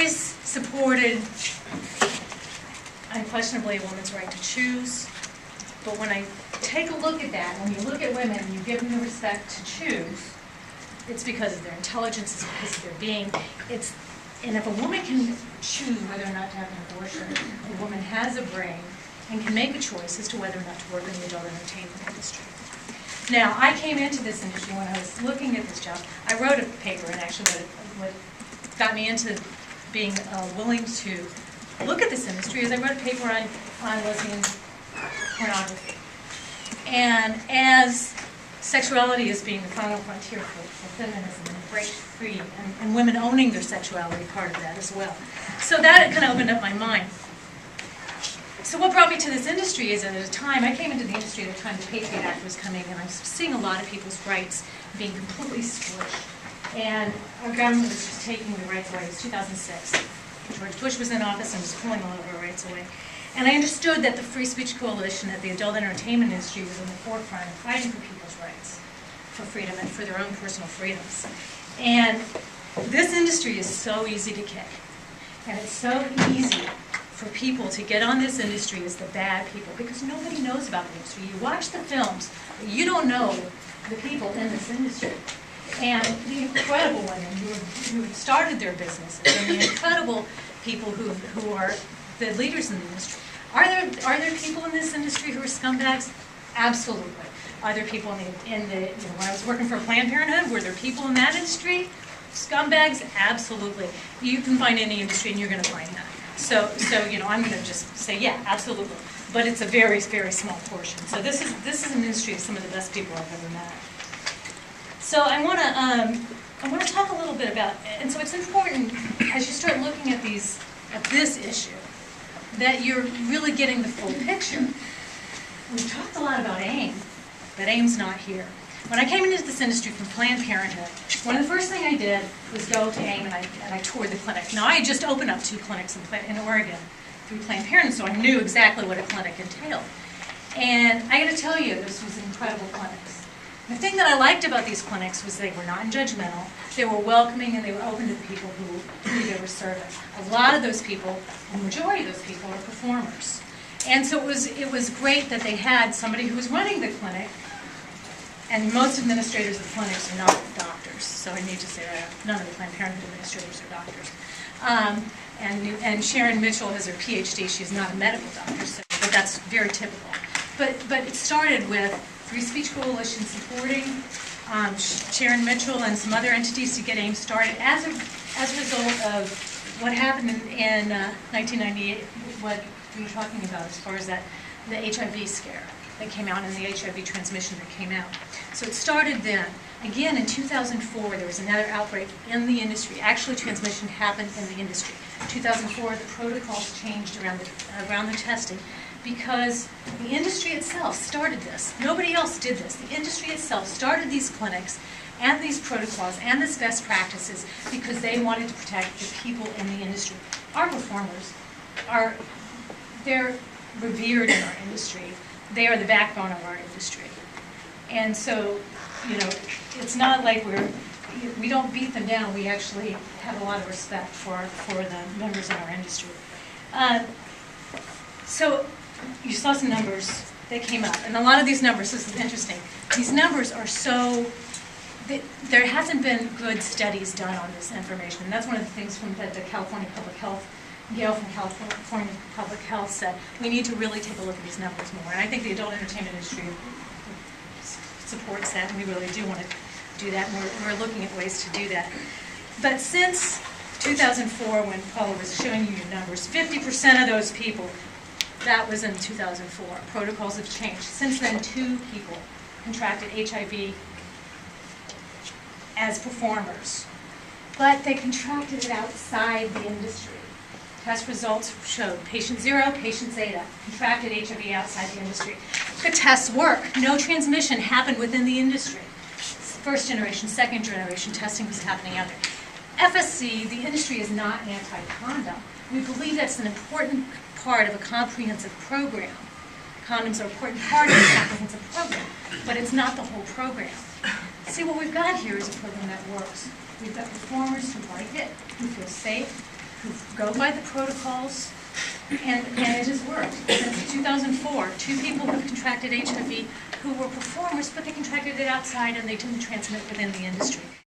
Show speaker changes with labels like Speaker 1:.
Speaker 1: always supported unquestionably a woman's right to choose, but when I take a look at that, when you look at women and you give them the respect to choose, it's because of their intelligence, it's because of their being. And if a woman can choose whether or not to have an abortion, a woman has a brain and can make a choice as to whether or not to work in the adult entertainment industry. Now, I came into this industry when I was looking at this job. I wrote a paper, and actually what got me into being willing to look at this industry is I wrote a paper on lesbian pornography. And as sexuality as being the final frontier for feminism and break free, and women owning their sexuality, part of that as well. So that kind of opened up my mind. So what brought me to this industry is at a time, I came into the industry at a time the Patriot Act was coming, and I was seeing a lot of people's rights being completely squished. And our government was just taking the rights away. It was 2006. George Bush was in office and was pulling all of our rights away. And I understood that the Free Speech Coalition, that the adult entertainment industry was in the forefront of fighting for people's rights, for freedom and for their own personal freedoms. And this industry is so easy to kick. And it's so easy for people to get on this industry as the bad people, because nobody knows about the industry. You watch the films, but you don't know the people in this industry. And the incredible women who started their businesses, and the incredible people who are the leaders in the industry. Are there people in this industry who are scumbags? Absolutely. Are there people in the when I was working for Planned Parenthood, were there people in that industry? Scumbags? Absolutely. You can find any industry and you're going to find that. So I'm going to just say, yeah, absolutely. But it's a very, very small portion. So this is an industry of some of the best people I've ever met. So I want to talk a little bit about, and so it's important as you start looking at this issue, that you're really getting the full picture. We've talked a lot about AIM, but AIM's not here. When I came into this industry from Planned Parenthood, one of the first things I did was go to AIM and I toured the clinic. Now, I had just opened up 2 clinics in Oregon through Planned Parenthood, so I knew exactly what a clinic entailed. And I got to tell you, this was incredible clinics. The thing that I liked about these clinics was they were non-judgmental, they were welcoming, and they were open to the people who they were serving. A lot of those people, the majority of those people, are performers. And so it was great that they had somebody who was running the clinic. And most administrators of clinics are not doctors, so I need to say that none of the Planned Parenthood administrators are doctors. And Sharon Mitchell has her PhD. She's not a medical doctor, but that's very typical. But it started with Free Speech Coalition supporting Sharon Mitchell and some other entities to get AIM started as a result of what happened in 1998. What we were talking about as far as the HIV scare that came out and the HIV transmission that came out. So it started then. Again, in 2004, there was another outbreak in the industry. Actually, transmission happened in the industry. In 2004, the protocols changed around the testing because the industry itself started this. Nobody else did this. The industry itself started these clinics and these protocols and these best practices because they wanted to protect the people in the industry. Our performers they're revered in our industry. They are the backbone of our industry. And so, it's not like we don't beat them down. We actually have a lot of respect for the members in our industry. So you saw some numbers that came up. And a lot of these numbers, this is interesting, these numbers are there hasn't been good studies done on this information. And that's one of the things that the California Public Health, Gail from California Public Health said, we need to really take a look at these numbers more. And I think the adult entertainment industry supports that, and we really do want to do that, and we're looking at ways to do that. But since 2004, when Paula was showing you your numbers, 50% of those people, that was in 2004. Protocols have changed. Since then, 2 people contracted HIV as performers, but they contracted it outside the industry. Test results showed patient 0, patient Zeta, contracted HIV outside the industry. The tests work. No transmission happened within the industry. First generation, second generation testing was happening out there. FSC, the industry is not anti-condom. We believe that's an important part of a comprehensive program. Condoms are an important part of a comprehensive program, but it's not the whole program. See, what we've got here is a program that works. We've got performers who like it, who feel safe, who go by the protocols, and it has worked. Since 2004, 2 people have contracted HIV who were performers, but they contracted it outside and they didn't transmit within the industry.